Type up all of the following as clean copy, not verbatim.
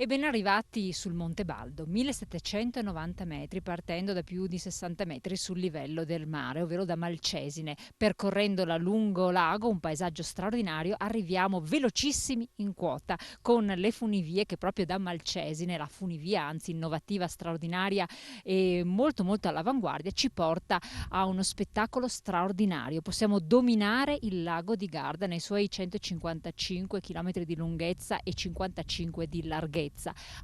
E ben arrivati sul Monte Baldo, 1790 metri, partendo da più di 60 metri sul livello del mare, ovvero da Malcesine. Percorrendola lungo lago, un paesaggio straordinario, arriviamo velocissimi in quota con le funivie che proprio da Malcesine, la funivia anzi innovativa, straordinaria e molto molto all'avanguardia, ci porta a uno spettacolo straordinario. Possiamo dominare il lago di Garda nei suoi 155 km di lunghezza e 55 di larghezza.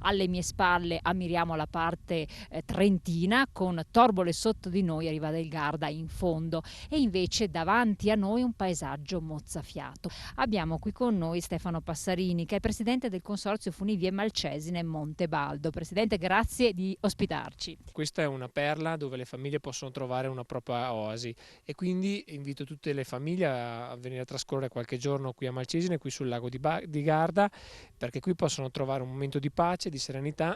Alle mie spalle ammiriamo la parte trentina con Torbole sotto di noi, arriva del Garda in fondo e invece davanti a noi un paesaggio mozzafiato. Abbiamo qui con noi Stefano Passarini che è presidente del consorzio Funivie Malcesine Montebaldo. Presidente, grazie di ospitarci. Questa è una perla dove le famiglie possono trovare una propria oasi e quindi invito tutte le famiglie a venire a trascorrere qualche giorno qui a Malcesine, qui sul lago di Garda, perché qui possono trovare un momento di pace, di serenità,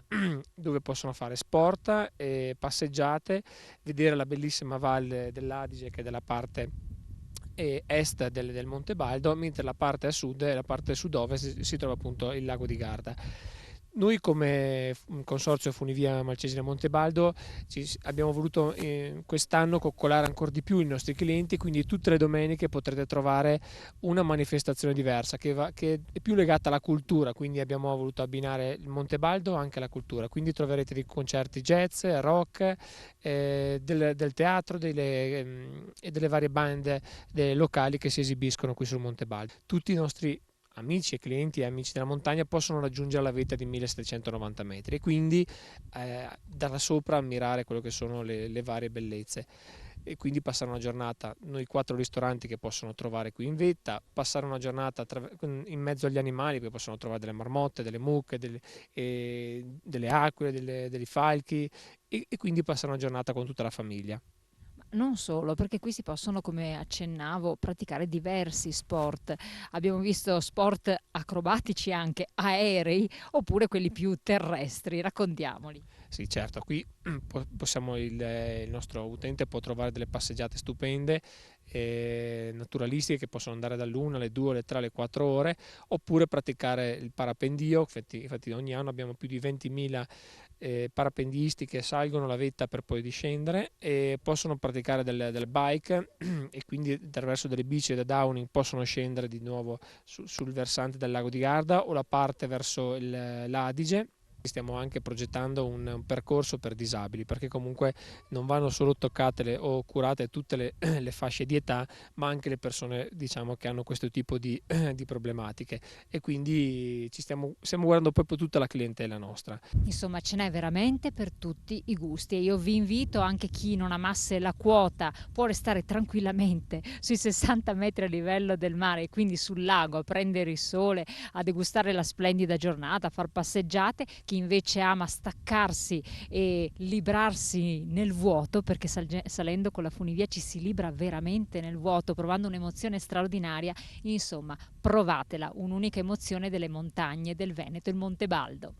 dove possono fare sport, passeggiate, vedere la bellissima valle dell'Adige che è della parte est del Monte Baldo, mentre la parte a sud e la parte sud-ovest si trova appunto il lago di Garda. Noi come consorzio Funivia Malcesine Montebaldo abbiamo voluto quest'anno coccolare ancora di più i nostri clienti, quindi tutte le domeniche potrete trovare una manifestazione diversa che è più legata alla cultura, quindi abbiamo voluto abbinare il Montebaldo anche alla cultura, quindi troverete dei concerti jazz, rock, del teatro e delle varie band locali che si esibiscono qui sul Montebaldo. Tutti i nostri amici e clienti e amici della montagna possono raggiungere la vetta di 1790 metri e quindi da sopra ammirare quello che sono le varie bellezze e quindi passare una giornata, noi 4 ristoranti che possono trovare qui in vetta, passare una giornata in mezzo agli animali, che possono trovare delle marmotte, delle mucche, delle aquile, dei falchi e quindi passare una giornata con tutta la famiglia. Non solo, perché qui si possono, come accennavo, praticare diversi sport. Abbiamo visto sport acrobatici anche, aerei, oppure quelli più terrestri. Raccontiamoli. Sì, certo, qui il nostro utente può trovare delle passeggiate stupende, naturalistiche che possono andare dall'1 alle 2, alle 3, alle 4 ore, oppure praticare il parapendio. Infatti ogni anno abbiamo più di 20.000 parapendisti che salgono la vetta per poi discendere e possono praticare del bike e quindi attraverso delle bici da downing possono scendere di nuovo sul versante del lago di Garda o la parte verso l'Adige. Stiamo anche progettando un percorso per disabili perché comunque non vanno solo toccate o curate tutte le fasce di età, ma anche le persone diciamo che hanno questo tipo di problematiche e quindi stiamo guardando proprio tutta la clientela nostra. Insomma, ce n'è veramente per tutti i gusti e io vi invito, anche chi non amasse la quota può restare tranquillamente sui 60 metri a livello del mare e quindi sul lago a prendere il sole, a degustare la splendida giornata, a far passeggiate. Chi invece ama staccarsi e librarsi nel vuoto, perché salendo con la funivia ci si libra veramente nel vuoto, provando un'emozione straordinaria, insomma, provatela, un'unica emozione delle montagne del Veneto, il Monte Baldo.